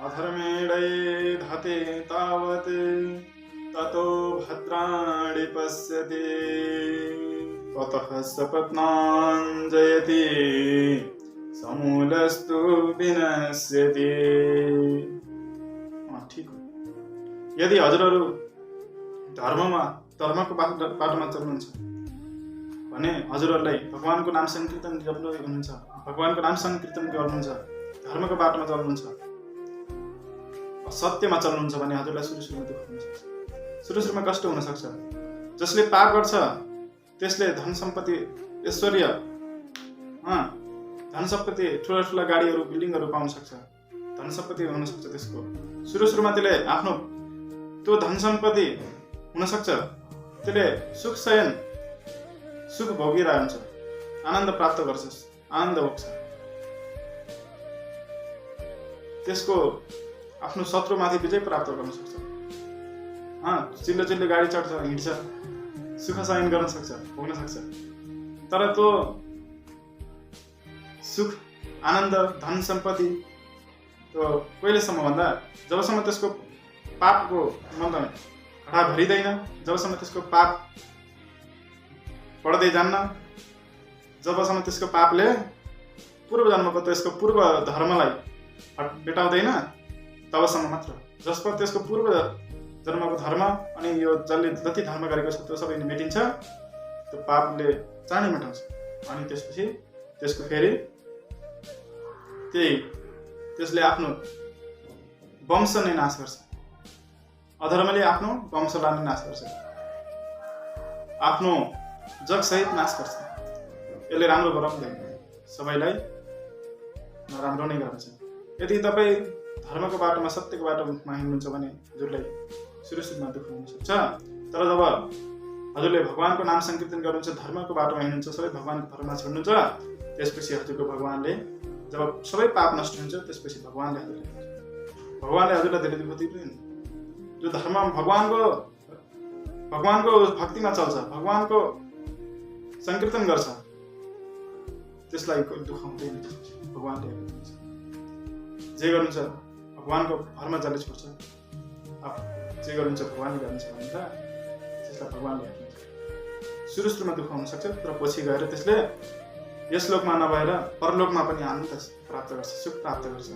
अधर्मेणै धते तावत् ततो भद्राणि पश्यति ततः सपत्नान् जयति समूलस्तु विनश्यति। ठीक हो। यदि हजुरहरू धर्मको बाटोमा चल्नुहुन्छ भने हजुरहरूलाई भगवानको नाम संकीर्तन गर्नु हुनुहुन्छ, भगवानको नाम संकीर्तन गर्नुहुन्छ, धर्मको बाटोमा चल्नुहुन्छ, सत्यमा चल्नुहुन्छ भने हजुरलाई सुरुमा दुःख हुन सक्छ, सुरुमा कष्ट हुन सक्छ। जसले पाप गर्छ त्यसले धन सम्पत्ति, ऐश्वर्य, धन सम्पत्ति, ठुला गाडीहरू, बिल्डिङहरू पाउन सक्छ, धन सम्पत्ति हुन सक्छ। त्यसको सुरुमा त्यसले आफ्नो त्यो धन सम्पत्ति हुन सक्छ, त्यसले सुख शयन, सुख भोगिरहेको हुन्छ, आनन्द प्राप्त गर्छ, आनन्द भोग्छ। त्यसको आफ्नो शत्रुमाथि विजय प्राप्त गर्न सक्छ, चिल्लो गाडी चढ्छ, हिँड्छ, सुख शयन गर्न सक्छ, भोग्न सक्छ। तर त्यो सुख, आनन्द, धन सम्पत्ति त्यो कहिलेसम्म भन्दा जबसम्म त्यसको पापको मतलब घडा भरिँदैन, जबसम्म त्यसको पाप बढ्दै जान्न, जबसम्म त्यसको पापले पूर्व जन्मको त्यसको पूर्व धर्मलाई मेटाउँदैन तबसम्म मात्र। जसमा त्यसको पूर्व जन्मको धर्म अनि यो जसले जति धर्म गरेको छ त्यो सबै मेटिन्छ, त्यो पापले चाँडै मेटाउँछ। अनि त्यसपछि त्यसको फेरि त्यसले आफ्नो वंश नै नाश गर्छ, अधर्मले आफ्नो वंशलाई नै नाश गर्छ, आफ्नो जगसहित नाश गर्छ। यसले राम्रो गराउँदैन, सबैलाई नराम्रो नै गर्छ। यदि तपाईँ धर्मको बाटोमा, सत्यको बाटोमा हिँड्नुहुन्छ भने हजुरलाई सुरुमा दुःख हुन सक्छ। तर जब हजुरले भगवानको नाम संकीर्तन गर्नुहुन्छ, धर्मको बाटोमा हिँड्नुहुन्छ, सबै भगवानको धर्ममा छोड्नुहुन्छ, त्यसपछि हजुरको भगवानले जब सबै पाप नष्ट हुन्छ त्यसपछि भगवानले हजुरलाई धेरै दुःख दिँदैन। जो धर्म भगवानको भक्तिमा चल्छ, भगवानको संकीर्तन गर्छ, त्यसलाई दुःख हुँदैन। भगवानले जे गर्नुहुन्छ भगवानको भरमा जसले छोड्छ, जे गर्नुहुन्छ भगवानले गर्नुहुन्छ भनेर त्यसलाई भगवानले सुरुमा दुःख हुन सक्छ, तर पछि गएर त्यसले यस लोकमा नभएर परलोकमा पनि आनन्द प्राप्त गर्छ, सुख प्राप्त गर्छ।